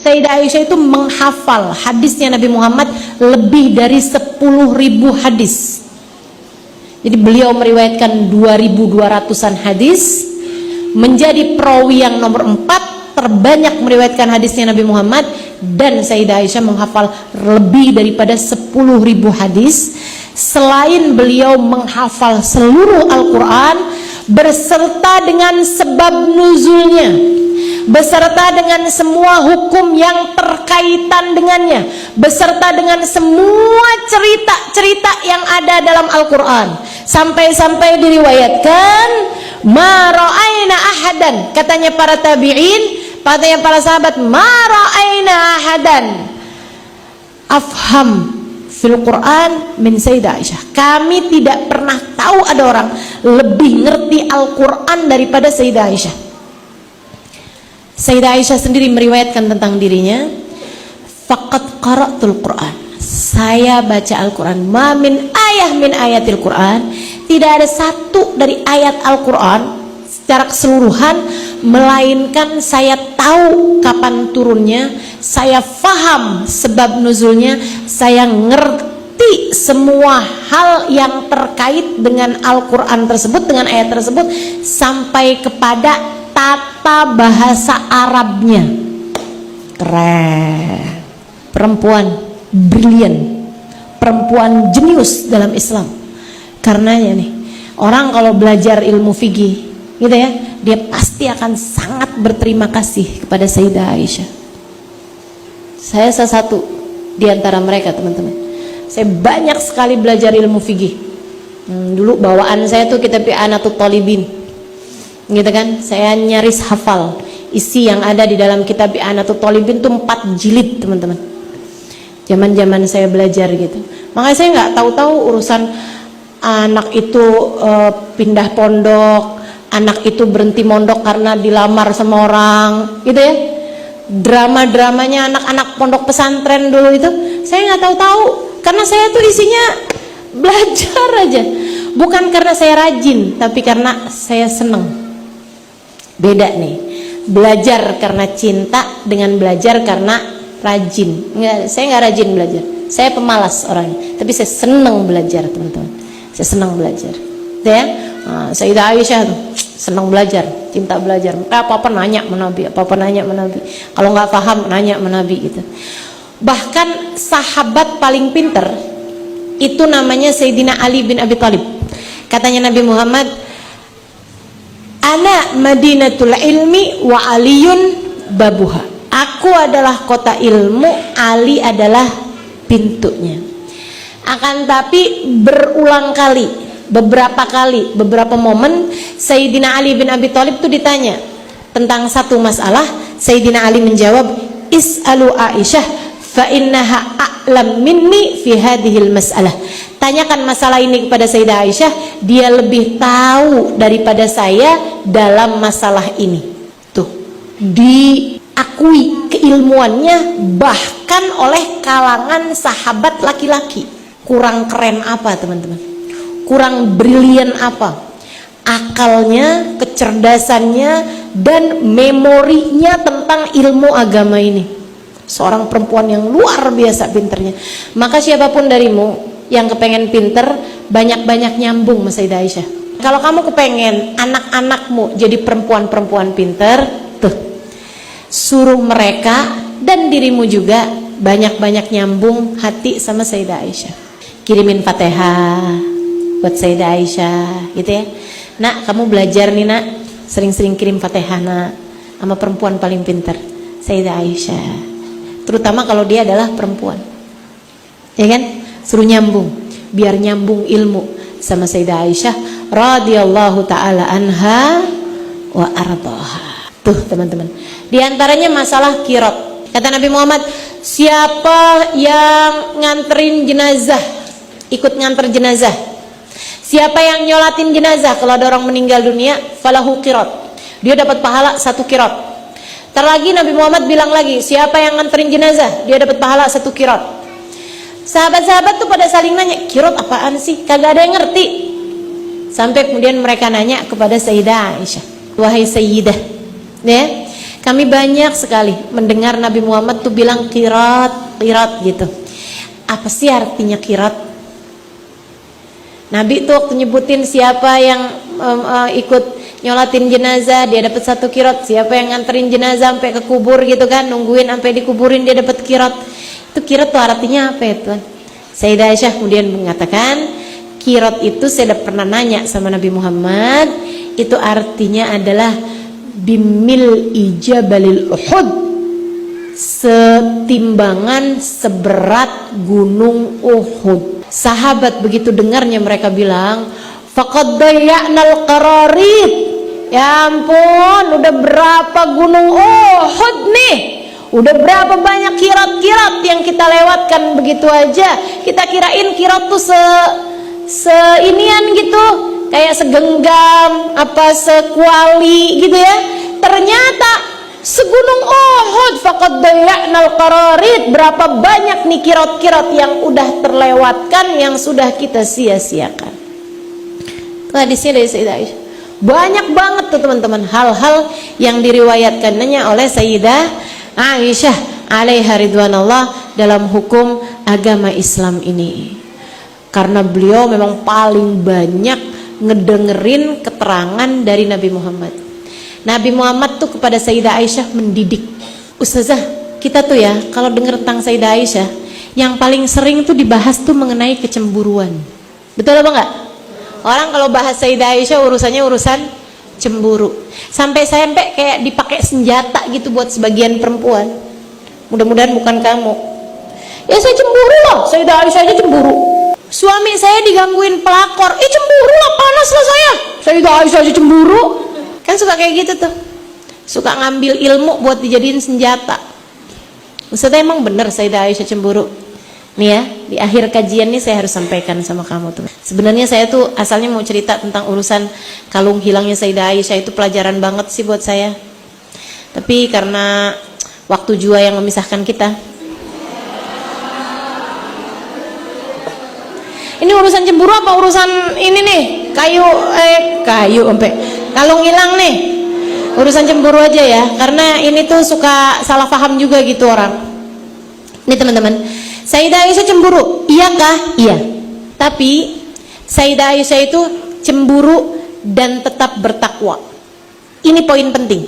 Sayyidah Aisyah itu menghafal hadisnya Nabi Muhammad lebih dari 10.000 hadis. Jadi beliau meriwayatkan 2.200-an hadis, menjadi perawi yang nomor 4 terbanyak meriwayatkan hadisnya Nabi Muhammad, dan Sayyidah Aisyah menghafal lebih daripada 10.000 hadis. Selain beliau menghafal seluruh Al-Quran berserta dengan sebab nuzulnya, beserta dengan semua hukum yang terkaitan dengannya, beserta dengan semua cerita-cerita yang ada dalam Al-Quran, sampai-sampai diriwayatkan ma ra'aina ahadan, katanya para tabi'in, katanya para sahabat, ma ra'aina ahadan afham fil Quran min Sayyidah Aisyah. Kami tidak pernah tahu ada orang lebih ngerti Al-Quran daripada Sayyidah Aisyah. Sayyidah Aisyah sendiri meriwayatkan tentang dirinya, faqad qara'tul Quran, saya baca Al-Quran, ma min ayah min ayatil Quran, tidak ada satu dari ayat Al-Quran secara keseluruhan melainkan saya tahu kapan turunnya, saya faham sebab nuzulnya, saya ngerti semua hal yang terkait dengan Al-Quran tersebut, dengan ayat tersebut, sampai kepada tata bahasa Arabnya. Keren, perempuan brilian, perempuan jenius dalam Islam. Karenanya nih, orang kalau belajar ilmu fikih gitu ya, dia pasti akan sangat berterima kasih kepada Sayyidah Aisyah. Saya salah satu di antara mereka, teman-teman. Saya banyak sekali belajar ilmu fikih. Dulu bawaan saya tuh kitab I'anatul Talibin, gitu kan. Saya nyaris hafal isi yang ada di dalam kitab I'anatul Talibin tuh 4 jilid, teman-teman. Zaman-zaman saya belajar gitu. Makanya saya nggak tahu-tahu urusan anak itu pindah pondok, anak itu berhenti mondok karena dilamar sama orang, gitu ya. Drama-dramanya anak-anak pondok pesantren dulu itu, saya nggak tahu-tahu, karena saya tuh isinya belajar aja. Bukan karena saya rajin, tapi karena saya seneng. Beda nih, belajar karena cinta dengan belajar karena rajin. Saya nggak rajin belajar, saya pemalas orangnya, tapi saya seneng belajar, teman-teman. Saya seneng belajar, ya. Sayyidah Aisyah tuh senang belajar, cinta belajar. Apa-apa nanya sama Nabi, apa-apa nanya sama Nabi. Kalau nggak paham nanya sama Nabi gitu. Bahkan sahabat paling pinter itu namanya Sayyidina Ali bin Abi Thalib. Katanya Nabi Muhammad, ana madinatul ilmi wa aliyun babuha. Aku adalah kota ilmu, Ali adalah pintunya. Akan tapi berulang kali, beberapa momen Sayyidina Ali bin Abi Thalib itu ditanya tentang satu masalah. Sayyidina Ali menjawab, is'alu Aisyah fa innaha a'lam minni fi hadhil mas'alah. Tanyakan masalah ini kepada Sayyidah Aisyah, dia lebih tahu daripada saya dalam masalah ini. Tuh, diakui keilmuannya bahkan oleh kalangan sahabat laki-laki. Kurang keren apa, teman-teman? Kurang brilian apa? Akalnya, kecerdasannya, dan memorinya tentang ilmu agama ini. Seorang perempuan yang luar biasa pinternya. Maka siapapun darimu yang kepengen pinter, banyak-banyak nyambung sama Sayyidah Aisyah. Kalau kamu kepengen anak-anakmu jadi perempuan-perempuan pinter, tuh, suruh mereka dan dirimu juga banyak-banyak nyambung hati sama Sayyidah Aisyah. Kirimin Fatihah buat Sayyidah Aisyah, gitu ya. Nak, kamu belajar nih nak, sering-sering kirim Fatihah nak sama perempuan paling pintar, Sayyidah Aisyah. Terutama kalau dia adalah perempuan, ya kan? Suruh nyambung, biar nyambung ilmu sama Sayyidah Aisyah radhiyallahu taala anha wa ardhaha. Tuh teman-teman, di antaranya masalah qiraat. Kata Nabi Muhammad, siapa yang nganterin jenazah, ikut nganter jenazah, siapa yang nyolatin jenazah, kalau ada orang meninggal dunia, falahu qiraat, dia dapat pahala 1 qiraat. Terlagi Nabi Muhammad bilang lagi, siapa yang nganterin jenazah, dia dapat pahala 1 qiraat. Sahabat-sahabat tuh pada saling nanya, qiraat apaan sih? Kagak ada yang ngerti. Sampai kemudian mereka nanya kepada Sayyidah Aisyah, wahai Sayyidah, ya, Kami banyak sekali mendengar Nabi Muhammad tuh bilang qirat, qirat gitu. Apa sih artinya qirat? Nabi tuh waktu nyebutin siapa yang ikut nyolatin jenazah dia dapat 1 qirat, siapa yang nganterin jenazah sampai ke kubur gitu kan, nungguin sampai dikuburin dia dapat qirat. Itu qirat tuh artinya apa ya Tuhan? Sayyidah Aisyah kemudian mengatakan, qirat itu saya udah pernah nanya sama Nabi Muhammad, itu artinya adalah bimil ijabalil Uhud, setimbangan seberat gunung Uhud. Sahabat begitu dengarnya mereka bilang, faqad dayya'nal qararit. Ya ampun, udah berapa gunung Uhud nih? Udah berapa banyak kirat-kirat yang kita lewatkan begitu aja. Kita kirain kirat tuh seinian gitu, kayak segenggam, apa sekuali gitu ya. Ternyata segunung Uhud, faqad dayya'nal qararit. Berapa banyak nih kirat-kirat yang udah terlewatkan, yang sudah kita sia-siakan. Tuh hadisnya dari Sayyidah Aisyah. Banyak banget tuh teman-teman hal-hal yang diriwayatkannya oleh Sayyidah Aisyah alaiha ridwanallah dalam hukum agama Islam ini. Karena beliau memang paling banyak ngedengerin keterangan dari Nabi Muhammad. Nabi Muhammad tuh kepada Sayyidah Aisyah mendidik. Ustazah, kita tuh ya kalau denger tentang Sayyidah Aisyah, yang paling sering tuh dibahas tuh mengenai kecemburuan. Betul apa enggak? Orang kalau bahas Sayyidah Aisyah urusannya urusan cemburu. Sampai-sampai kayak dipakai senjata gitu buat sebagian perempuan. Mudah-mudahan bukan kamu. Ya saya cemburu loh, Sayyidah Aisyah aja cemburu. Suami saya digangguin pelakor, cemburu lah, panas lah saya. Sayyidah Aisyah aja cemburu. Kan suka kayak gitu tuh, suka ngambil ilmu buat dijadiin senjata. Maksudnya emang bener Sayyidah Aisyah cemburu. Nih ya, di akhir kajian nih saya harus sampaikan sama kamu tuh. Sebenarnya saya tuh asalnya mau cerita tentang urusan kalung hilangnya Sayyidah Aisyah, itu pelajaran banget sih buat saya. Tapi karena waktu jua yang memisahkan kita. Ini urusan cemburu apa urusan ini nih? Kayu sampai kalung hilang nih. Urusan cemburu aja ya, karena ini tuh suka salah paham juga gitu orang. Nih teman-teman, Sayyidah Aisyah cemburu, iyakah? Iya. Tapi Sayyidah Aisyah itu cemburu dan tetap bertakwa. Ini poin penting.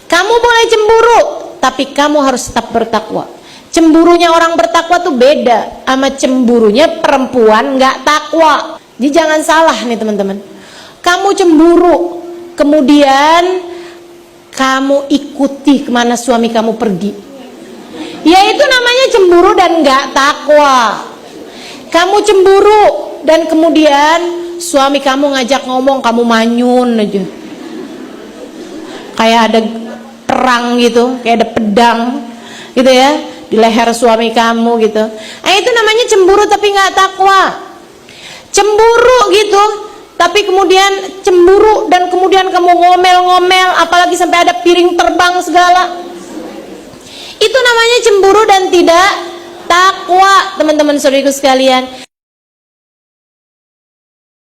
Kamu boleh cemburu, tapi kamu harus tetap bertakwa. Cemburunya orang bertakwa tuh beda sama cemburunya perempuan nggak takwa. Jadi jangan salah nih teman-teman. Kamu cemburu, kemudian kamu ikuti kemana suami kamu pergi, ya itu namanya cemburu dan nggak takwa. Kamu cemburu dan kemudian suami kamu ngajak ngomong, kamu manyun aja, kayak ada perang gitu, kayak ada pedang gitu ya di leher suami kamu gitu. Itu namanya cemburu tapi nggak takwa. Cemburu gitu, tapi kemudian cemburu dan kemudian kamu ngomel-ngomel, apalagi sampai ada piring terbang segala. Itu namanya cemburu dan tidak takwa, teman-teman saudariku sekalian.